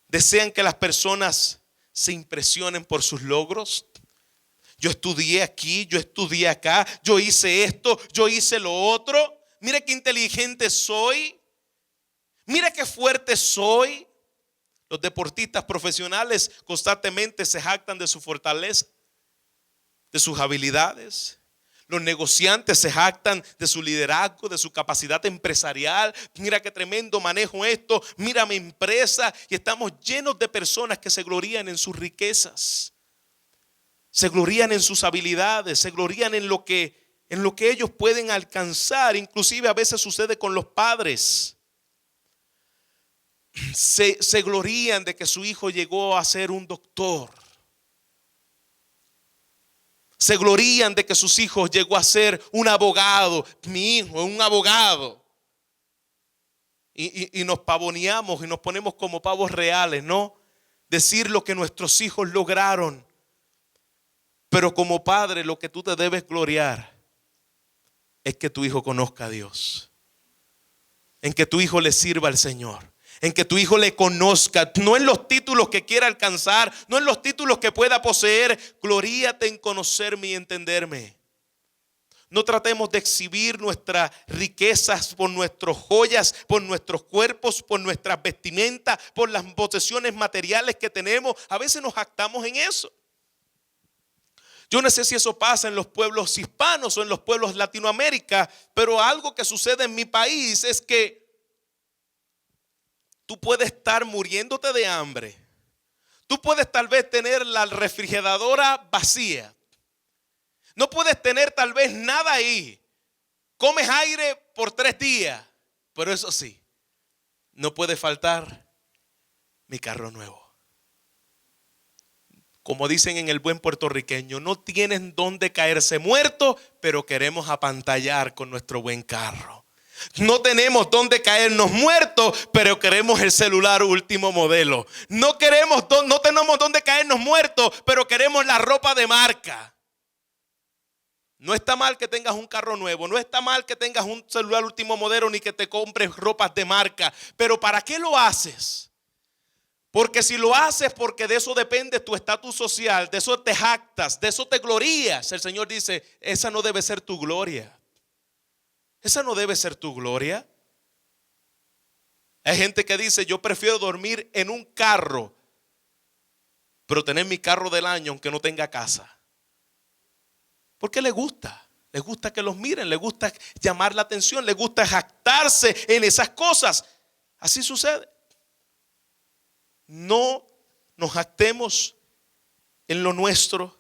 Desean que las personas se impresionen por sus logros. Yo estudié aquí, yo estudié acá, yo hice esto, yo hice lo otro. Mira qué inteligente soy. Mira qué fuerte soy. Los deportistas profesionales constantemente se jactan de su fortaleza, de sus habilidades. Los negociantes se jactan de su liderazgo, de su capacidad empresarial. Mira qué tremendo manejo esto. Mira mi empresa. Y estamos llenos de personas que se glorían en sus riquezas. Se glorían en sus habilidades, se glorían en lo que ellos pueden alcanzar. Inclusive a veces sucede con los padres. Se glorían de que su hijo llegó a ser un doctor. Se glorían de que sus hijos llegó a ser un abogado. Mi hijo es un abogado. Y nos pavoneamos y nos ponemos como pavos reales, ¿no? Decir lo que nuestros hijos lograron. Pero como padre, lo que tú te debes gloriar es que tu hijo conozca a Dios. En que tu hijo le sirva al Señor. En que tu hijo le conozca, no en los títulos que quiera alcanzar, no en los títulos que pueda poseer. Gloríate en conocerme y entenderme. No tratemos de exhibir nuestras riquezas por nuestras joyas, por nuestros cuerpos, por nuestras vestimentas, por las posesiones materiales que tenemos. A veces nos jactamos en eso. Yo no sé si eso pasa en los pueblos hispanos o en los pueblos de Latinoamérica, pero algo que sucede en mi país es que tú puedes estar muriéndote de hambre. Tú puedes tal vez tener la refrigeradora vacía. No puedes tener tal vez nada ahí. Comes aire por 3 días. Pero eso sí, no puede faltar mi carro nuevo. Como dicen en el buen puertorriqueño, no tienen dónde caerse muertos, pero queremos apantallar con nuestro buen carro. No tenemos dónde caernos muertos, pero queremos el celular último modelo. No tenemos dónde caernos muertos, pero queremos la ropa de marca. No está mal que tengas un carro nuevo, no está mal que tengas un celular último modelo, ni que te compres ropas de marca. Pero ¿para qué lo haces? Porque si lo haces porque de eso depende tu estatus social, de eso te jactas, de eso te glorías, el Señor dice, esa no debe ser tu gloria. Esa no debe ser tu gloria. Hay gente que dice, yo prefiero dormir en un carro, pero tener mi carro del año aunque no tenga casa. Porque le gusta que los miren, le gusta llamar la atención, le gusta jactarse en esas cosas. Así sucede. No nos jactemos en lo nuestro,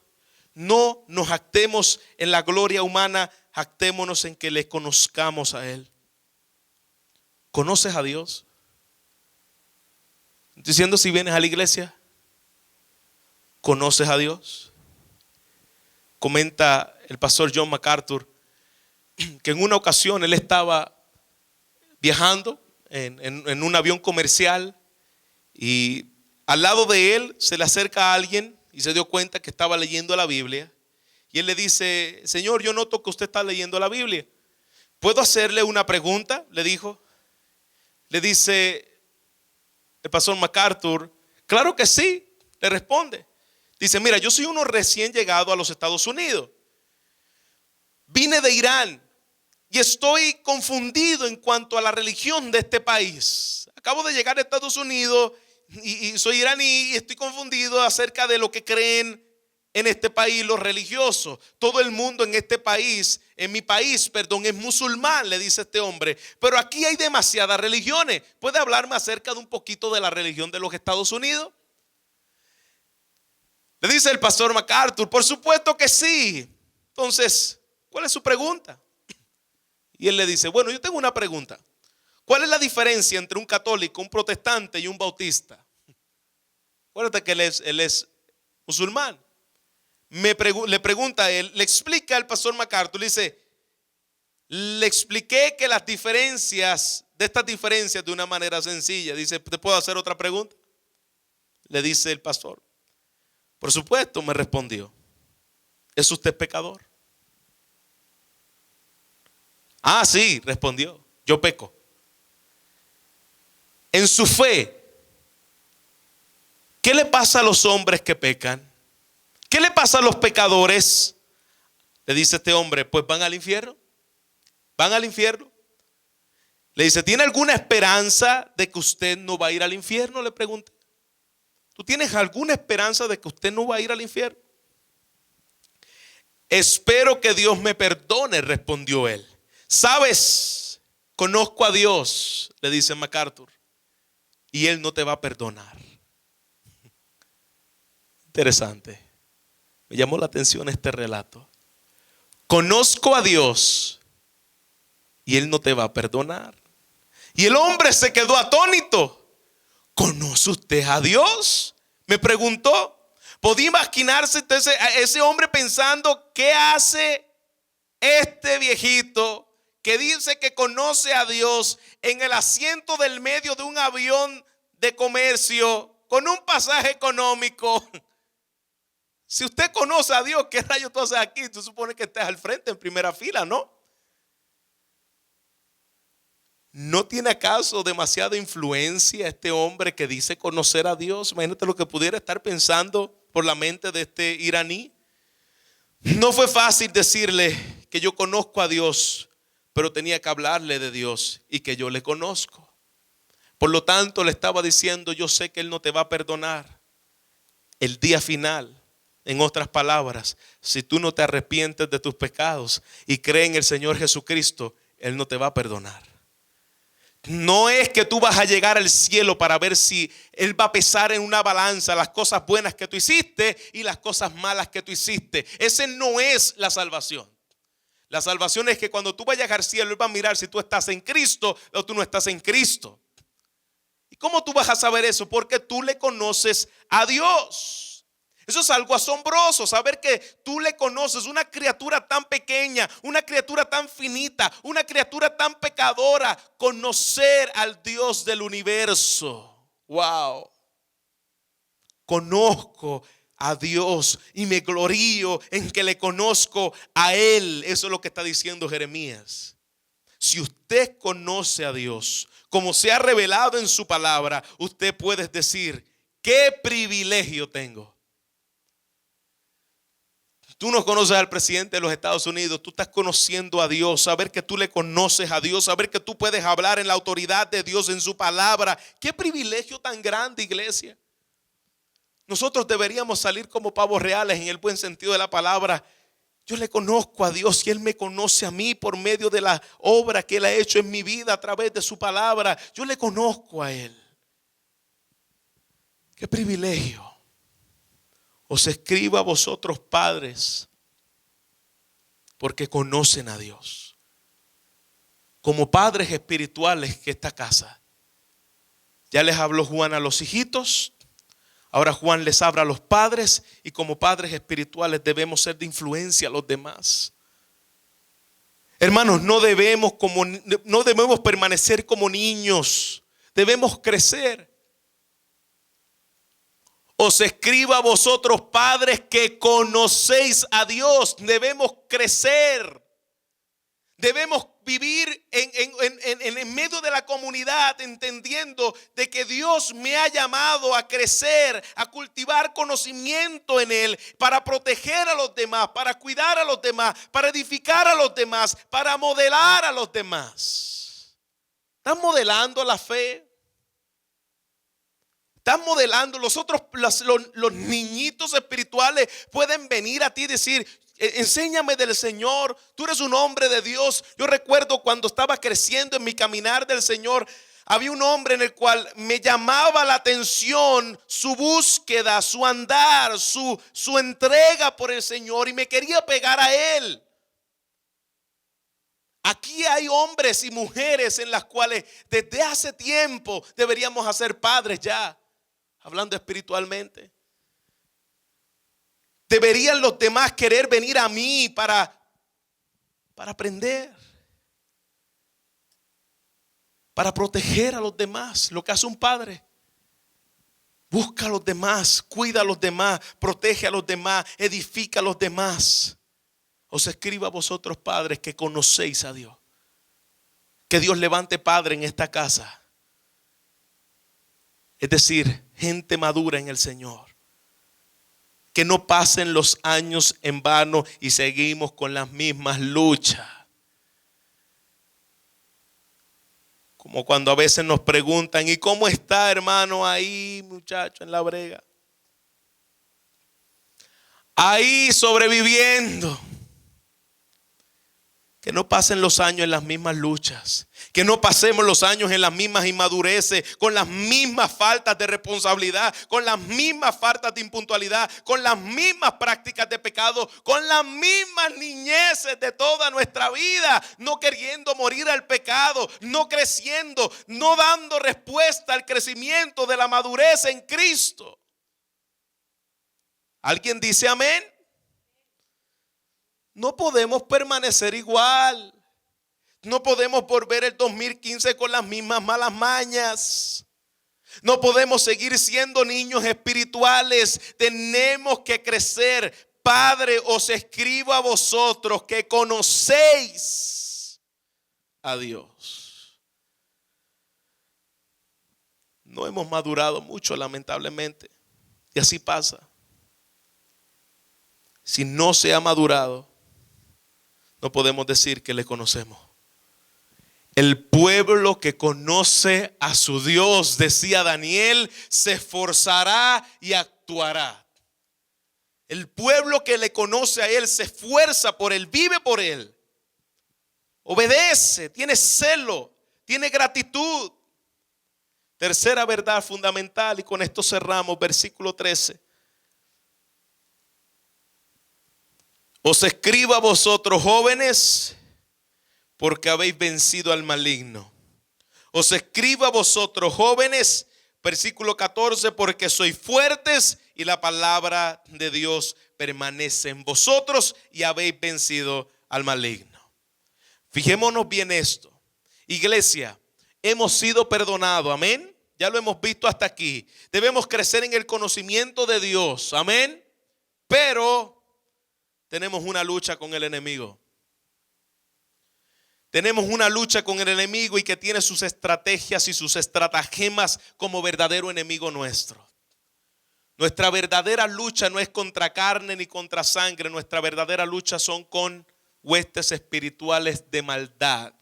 no nos jactemos en la gloria humana, jactémonos en que le conozcamos a Él. ¿Conoces a Dios? Diciendo, si vienes a la iglesia, ¿conoces a Dios? Comenta el pastor John MacArthur que en una ocasión él estaba viajando en un avión comercial y al lado de él se le acerca a alguien y se dio cuenta que estaba leyendo la Biblia. Y él le dice, Señor, yo noto que usted está leyendo la Biblia. ¿Puedo hacerle una pregunta? Le dijo. Le dice el pastor MacArthur, claro que sí, le responde. Dice, mira, yo soy uno recién llegado a los Estados Unidos. Vine de Irán y estoy confundido en cuanto a la religión de este país. Acabo de llegar a Estados Unidos y soy iraní y estoy confundido acerca de lo que creen en este país los religiosos. Todo el mundo en este país, en mi país, perdón, es musulmán, le dice este hombre. Pero aquí hay demasiadas religiones. ¿Puede hablarme acerca de un poquito de la religión de los Estados Unidos? Le dice el pastor MacArthur, por supuesto que sí. Entonces, ¿cuál es su pregunta? Y él le dice, bueno, yo tengo una pregunta. ¿Cuál es la diferencia entre un católico, un protestante y un bautista? Acuérdate que él es musulmán. Le pregunta a él, le explica al pastor MacArthur, le dice, le expliqué que las diferencias, de estas diferencias de una manera sencilla. Dice, ¿te puedo hacer otra pregunta? Le dice el pastor. Por supuesto, me respondió. ¿Es usted pecador? Ah, sí, respondió. Yo peco. En su fe, ¿qué le pasa a los hombres que pecan? ¿Qué le pasa a los pecadores? Le dice este hombre, pues van al infierno. Van al infierno. Le dice, ¿tiene alguna esperanza de que usted no va a ir al infierno? Le pregunta. ¿Tú tienes alguna esperanza de que usted no va a ir al infierno? Espero que Dios me perdone, respondió él. ¿Sabes? Conozco a Dios, le dice MacArthur, y Él no te va a perdonar. Interesante. Me llamó la atención este relato. Conozco a Dios y Él no te va a perdonar. Y el hombre se quedó atónito. ¿Conoce usted a Dios?, me preguntó. Podía imaginarse entonces a ese hombre pensando, ¿qué hace este viejito que dice que conoce a Dios en el asiento del medio de un avión de comercio con un pasaje económico? Si usted conoce a Dios, ¿qué rayos tú haces aquí? Tú supones que estás al frente en primera fila, ¿no? ¿No tiene acaso demasiada influencia este hombre que dice conocer a Dios? Imagínate lo que pudiera estar pensando por la mente de este iraní. No fue fácil decirle que yo conozco a Dios, pero tenía que hablarle de Dios y que yo le conozco. Por lo tanto, le estaba diciendo, yo sé que Él no te va a perdonar el día final. En otras palabras, si tú no te arrepientes de tus pecados y crees en el Señor Jesucristo, Él no te va a perdonar. No es que tú vas a llegar al cielo para ver si Él va a pesar en una balanza las cosas buenas que tú hiciste y las cosas malas que tú hiciste. Ese no es la salvación. La salvación es que cuando tú vayas al cielo, Él va a mirar si tú estás en Cristo o tú no estás en Cristo. ¿Y cómo tú vas a saber eso? Porque tú le conoces a Dios. Eso es algo asombroso, saber que tú le conoces, una criatura tan pequeña, una criatura tan finita, una criatura tan pecadora, conocer al Dios del universo. Wow. Conozco a Dios y me glorío en que le conozco a Él. Eso es lo que está diciendo Jeremías. Si usted conoce a Dios, como se ha revelado en su palabra, usted puede decir, ¿qué privilegio tengo? Tú no conoces al presidente de los Estados Unidos, tú estás conociendo a Dios, saber que tú le conoces a Dios, saber que tú puedes hablar en la autoridad de Dios, en su palabra. Qué privilegio tan grande, iglesia. Nosotros deberíamos salir como pavos reales en el buen sentido de la palabra. Yo le conozco a Dios y Él me conoce a mí por medio de la obra que Él ha hecho en mi vida a través de su palabra. Yo le conozco a Él. Qué privilegio. Os escribo a vosotros, padres, porque conocen a Dios. Como padres espirituales que esta casa. Ya les habló Juan a los hijitos. Ahora Juan les habla a los padres. Y como padres espirituales debemos ser de influencia a los demás. Hermanos, no debemos permanecer como niños. Debemos crecer. Os escribo a vosotros, padres, que conocéis a Dios. Debemos crecer. Debemos vivir en medio de la comunidad, entendiendo de que Dios me ha llamado a crecer, a cultivar conocimiento en Él, para proteger a los demás, para cuidar a los demás, para edificar a los demás, para modelar a los demás. ¿Están modelando la fe? Están modelando. Los niñitos espirituales pueden venir a ti y decir, enséñame del Señor, tú eres un hombre de Dios. Yo recuerdo cuando estaba creciendo en mi caminar del Señor, había un hombre en el cual me llamaba la atención su búsqueda, su andar, su entrega por el Señor, y me quería pegar a Él. Aquí hay hombres y mujeres en las cuales desde hace tiempo deberíamos hacer padres ya. Hablando espiritualmente, deberían los demás querer venir a mí para aprender, para proteger a los demás. Lo que hace un padre: busca a los demás, cuida a los demás, protege a los demás, edifica a los demás. Os escribo a vosotros, padres, que conocéis a Dios. Que Dios levante padre en esta casa. Es decir, gente madura en el Señor. Que no pasen los años en vano y seguimos con las mismas luchas. Como cuando a veces nos preguntan, ¿y cómo está, hermano, ahí, muchacho, en la brega? Ahí sobreviviendo. Que no pasen los años en las mismas luchas. Que no pasemos los años en las mismas inmadureces, con las mismas faltas de responsabilidad, con las mismas faltas de impuntualidad, con las mismas prácticas de pecado, con las mismas niñeces de toda nuestra vida, no queriendo morir al pecado, no creciendo, no dando respuesta al crecimiento de la madurez en Cristo. ¿Alguien dice amén? No podemos permanecer igual. No podemos volver el 2015 con las mismas malas mañas. No podemos seguir siendo niños espirituales. Tenemos que crecer. Padre, os escribo a vosotros que conocéis a Dios. No hemos madurado mucho, lamentablemente. Y así pasa. Si no se ha madurado, no podemos decir que le conocemos. El pueblo que conoce a su Dios, decía Daniel, se esforzará y actuará. El pueblo que le conoce a Él se esfuerza por Él, vive por Él. Obedece, tiene celo, tiene gratitud. Tercera verdad fundamental, y con esto cerramos, versículo 13. Os escribo a vosotros jóvenes, porque habéis vencido al maligno. Os escribo a vosotros jóvenes, versículo 14, porque sois fuertes y la palabra de Dios permanece en vosotros y habéis vencido al maligno. Fijémonos bien esto. Iglesia, hemos sido perdonados, amén. Ya lo hemos visto hasta aquí. Debemos crecer en el conocimiento de Dios, amén. Pero tenemos una lucha con el enemigo. Tenemos una lucha con el enemigo y que tiene sus estrategias y sus estratagemas como verdadero enemigo nuestro. Nuestra verdadera lucha no es contra carne ni contra sangre. Nuestra verdadera lucha son con huestes espirituales de maldad.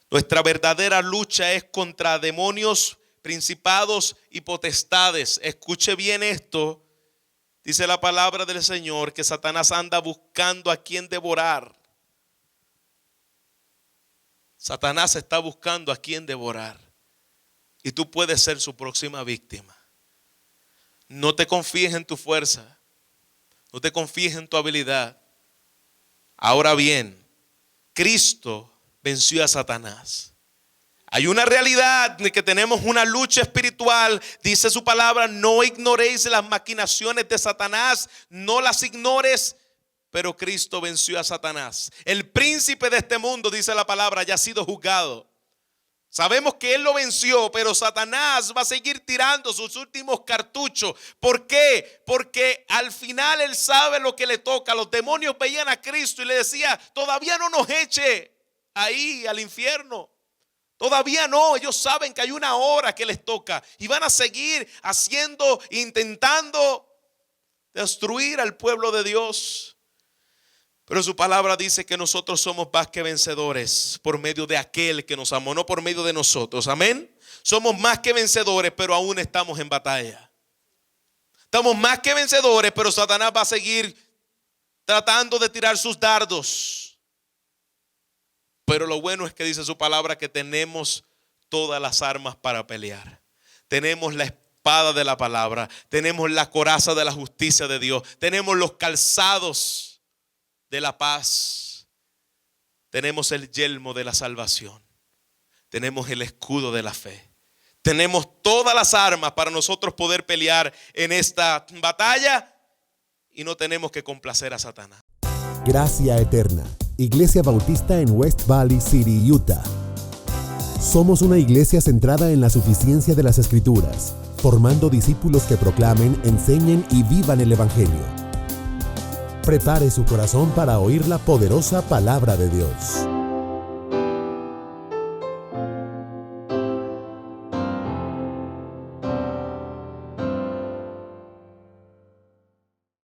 Nuestra verdadera lucha es contra demonios, principados y potestades. Escuche bien esto. Dice la palabra del Señor que Satanás anda buscando a quien devorar. Satanás está buscando a quien devorar. Y tú puedes ser su próxima víctima. No te confíes en tu fuerza. No te confíes en tu habilidad. Ahora bien, Cristo venció a Satanás. Hay una realidad de que tenemos una lucha espiritual. Dice su palabra, no ignoréis las maquinaciones de Satanás, no las ignores, pero Cristo venció a Satanás. El príncipe de este mundo, dice la palabra, ya ha sido juzgado. Sabemos que él lo venció, pero Satanás va a seguir tirando sus últimos cartuchos. ¿Por qué? Porque al final él sabe lo que le toca. Los demonios veían a Cristo y le decía, todavía no nos eche ahí al infierno. Todavía no, ellos saben que hay una hora que les toca y van a seguir haciendo, intentando destruir al pueblo de Dios. Pero su palabra dice que nosotros somos más que vencedores por medio de aquel que nos amó, no por medio de nosotros. Amén. Somos más que vencedores, pero aún estamos en batalla. Estamos más que vencedores, pero Satanás va a seguir tratando de tirar sus dardos. Pero lo bueno es que dice su palabra que tenemos todas las armas para pelear. Tenemos la espada de la palabra, tenemos la coraza de la justicia de Dios, tenemos los calzados de la paz, tenemos el yelmo de la salvación, tenemos el escudo de la fe. Tenemos todas las armas para nosotros poder pelear en esta batalla y no tenemos que complacer a Satanás. Gracia Eterna, Iglesia Bautista en West Valley City, Utah. Somos una iglesia centrada en la suficiencia de las Escrituras, formando discípulos que proclamen, enseñen y vivan el Evangelio. Prepare su corazón para oír la poderosa palabra de Dios.